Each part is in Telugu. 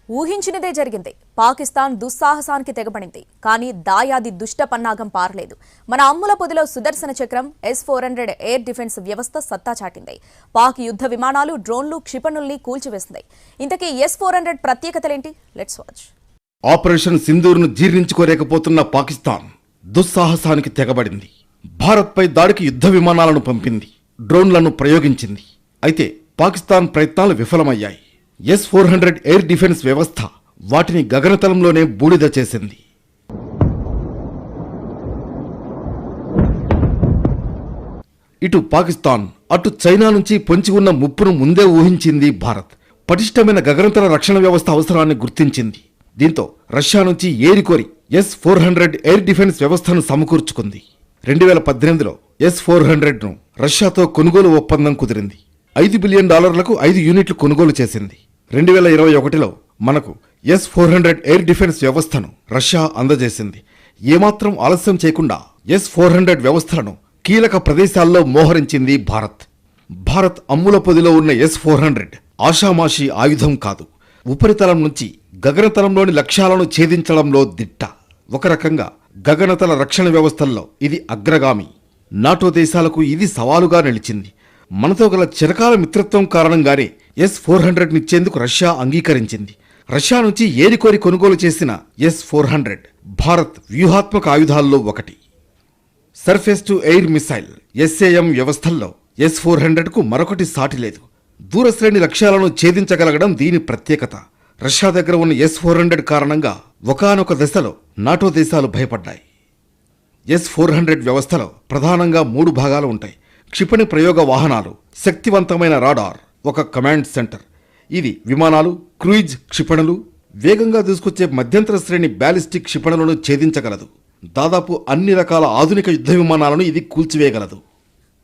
ఊహించినదే జరిగింది. పాకిస్తాన్ దుస్సాహసానికి తెగబడింది. కానీ దాయాది దుష్ట పన్నాగం పారలేదు. మన అమ్ముల పొదిలో సుదర్శన చక్రం S-400 ఎయిర్ డిఫెన్స్ వ్యవస్థ సత్తా చాటింది. పాక్ యుద్ధ విమానాలు, డ్రోన్లు, క్షిపణుల్ని కూల్చివేసింది. ఇంతకీ S-400 ప్రత్యేకతలేంటి? Let's watch. ఆపరేషన్ సింధూర్ను జీర్ణించుకోలేకపోతున్న పాకిస్తాన్ దుస్సాహసానికి తెగబడింది. భారత్పై దాడికి యుద్ధ విమానాలను పంపింది, డ్రోన్లను ప్రయోగించింది. అయితే పాకిస్తాన్ ప్రయత్నాలు విఫలమయ్యాయి. S-400 ఎయిర్ డిఫెన్స్ వ్యవస్థ వాటిని గగనతలంలోనే బూడిద చేసింది. ఇటు పాకిస్తాన్, అటు చైనా నుంచి పొంచి ఉన్న ముప్పును ముందే ఊహించింది భారత్. పటిష్టమైన గగనతల రక్షణ వ్యవస్థ అవసరాన్ని గుర్తించింది. దీంతో రష్యా నుంచి ఏరికోరి S-400 ఎయిర్ డిఫెన్స్ వ్యవస్థను సమకూర్చుకుంది. 2018లో S-400ను రష్యాతో కొనుగోలు ఒప్పందం కుదిరింది. $5 బిలియన్ 5 యూనిట్లు కొనుగోలు చేసింది. 2021లో మనకు S-400 ఎయిర్ డిఫెన్స్ వ్యవస్థను రష్యా అందజేసింది. ఏమాత్రం ఆలస్యం చేయకుండా S-400 వ్యవస్థలను కీలక ప్రదేశాల్లో మోహరించింది భారత్. భారత్ అమ్ముల పొదిలో ఉన్న S-400 ఆషామాషీ ఆయుధం కాదు. ఉపరితలం నుంచి గగనతలంలోని లక్ష్యాలను ఛేదించడంలో దిట్ట. ఒక రకంగా గగనతల రక్షణ వ్యవస్థల్లో ఇది అగ్రగామి. నాటో దేశాలకు ఇది సవాలుగా నిలిచింది. మనతో గల చిరకాల మిత్రత్వం కారణంగానే S-400నిచ్చేందుకు రష్యా అంగీకరించింది. రష్యా నుంచి ఏరికోరి కొనుగోలు చేసిన S-400 భారత్ వ్యూహాత్మక ఆయుధాల్లో ఒకటి. Surface to air missile SAM వ్యవస్థల్లో S-400కు మరొకటి సాటి లేదు. దూరశ్రేణి లక్ష్యాలను ఛేదించగలగడం దీని ప్రత్యేకత. రష్యా దగ్గర ఉన్న S-400 కారణంగా ఒకానొక దశలో నాటో దేశాలు భయపడ్డాయి. S-400 వ్యవస్థలో ప్రధానంగా 3 భాగాలు ఉంటాయి. క్షిపణి ప్రయోగ వాహనాలు, శక్తివంతమైన రాడార్, ఒక కమాండ్ సెంటర్. ఇది విమానాలు, క్రూయిజ్ క్షిపణులు, వేగంగా దూసుకొచ్చే మధ్యంతర శ్రేణి బ్యాలిస్టిక్ క్షిపణులను ఛేదించగలదు. దాదాపు అన్ని రకాల ఆధునిక యుద్ధ విమానాలను ఇది కూల్చివేయగలదు.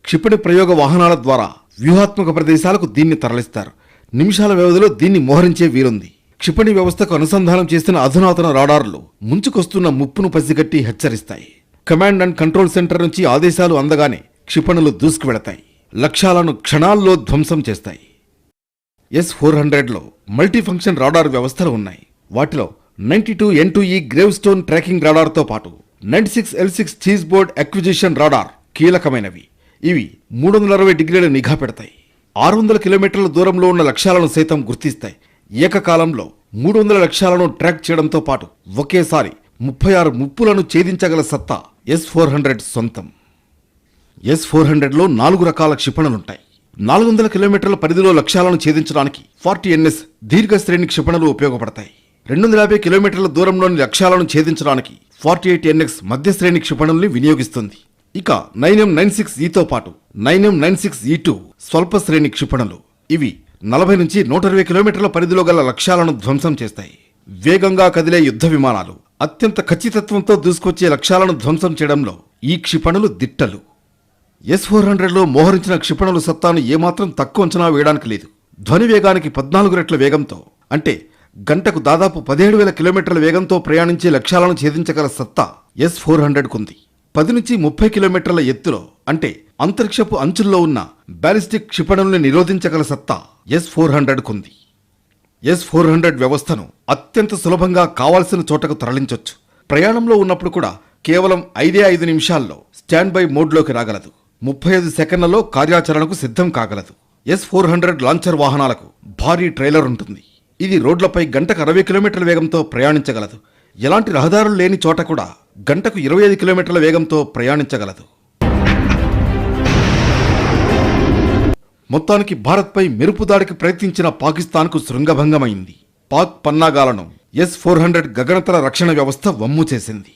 క్షిపణి ప్రయోగ వాహనాల ద్వారా వ్యూహాత్మక ప్రదేశాలకు దీన్ని తరలిస్తారు. నిమిషాల వ్యవధిలో దీన్ని మోహరించే వీలుంది. క్షిపణి వ్యవస్థకు అనుసంధానం చేసిన అధునాతన రాడార్లు ముంచుకొస్తున్న ముప్పును పసిగట్టి హెచ్చరిస్తాయి. కమాండ్ అండ్ కంట్రోల్ సెంటర్ నుంచి ఆదేశాలు అందగానే క్షిపణులు దూసుకువెళతాయి, లక్ష్యాలను క్షణాల్లో ధ్వంసం చేస్తాయి. S-400లో మల్టీఫంక్షన్ రాడార్ వ్యవస్థలు ఉన్నాయి. వాటిలో 92 N2E గ్రేవ్ స్టోన్ ట్రాకింగ్ రాడార్తో పాటు 96 L6 cheese board acquisition radar కీలకమైనవి. ఇవి 360 డిగ్రీల నిఘా పెడతాయి. 600 కిలోమీటర్ల దూరంలో ఉన్న లక్ష్యాలను సైతం గుర్తిస్తాయి. ఏకకాలంలో 300 లక్ష్యాలను ట్రాక్ చేయడంతో పాటు ఒకేసారి 36 ముప్పులను ఛేదించగల సత్తా S-400 సొంతం. S-400లో 4 రకాల క్షిపణులుంటాయి. 400 కిలోమీటర్ల పరిధిలో లక్ష్యాలను ఛేదించడానికి 40NS దీర్ఘశ్రేణి క్షిపణులు ఉపయోగపడతాయి. 250 కిలోమీటర్ల దూరంలోని లక్ష్యాలను ఛేదించడానికి 48NX మధ్యశ్రేణి క్షిపణుల్ని వినియోగిస్తుంది. ఇక 9M96E పాటు 9M96E2 స్వల్ప శ్రేణి క్షిపణులు. ఇవి 40 నుంచి 120 కిలోమీటర్ల పరిధిలో గల లక్ష్యాలను ధ్వంసం చేస్తాయి. వేగంగా కదిలే యుద్ధ విమానాలు, అత్యంత ఖచ్చితత్వంతో దూసుకొచ్చే లక్ష్యాలను ధ్వంసం చేయడంలో ఈ క్షిపణులు దిట్టలు. S-400లో మోహరించిన క్షిపణుల సత్తాను ఏమాత్రం తక్కువ అంచనా వేయడానికి లేదు. ధ్వని వేగానికి 14 రెట్ల వేగంతో, అంటే గంటకు దాదాపు 17,000 కిలోమీటర్ల వేగంతో ప్రయాణించే లక్ష్యాలను ఛేదించగల సత్తా S-400కుంది. 10 నుంచి 30 కిలోమీటర్ల ఎత్తులో, అంటే అంతరిక్షపు అంచుల్లో ఉన్న బ్యాలిస్టిక్ క్షిపణుల్ని నిరోధించగల సత్తా S-400కుంది. S-400 వ్యవస్థను అత్యంత సులభంగా కావాల్సిన చోటకు తరలించొచ్చు. ప్రయాణంలో ఉన్నప్పుడు కూడా కేవలం 5 నిమిషాల్లో స్టాండ్ బై మోడ్లోకి రాగలదు. 35 సెకండ్లలో కార్యాచరణకు సిద్ధం కాగలదు. S-400 లాంచర్ వాహనాలకు భారీ ట్రైలర్ ఉంటుంది. ఇది రోడ్లపై గంటకు 60 కిలోమీటర్ల వేగంతో ప్రయాణించగలదు. ఎలాంటి రహదారులు లేని చోట కూడా గంటకు 25 కిలోమీటర్ల వేగంతో ప్రయాణించగలదు. మొత్తానికి భారత్పై మెరుపు దాడికి ప్రయత్నించిన పాకిస్తాన్కు శృంగభంగమైంది. పాక్ పన్నాగాలను S-400 గగనతల రక్షణ వ్యవస్థ వమ్ము చేసింది.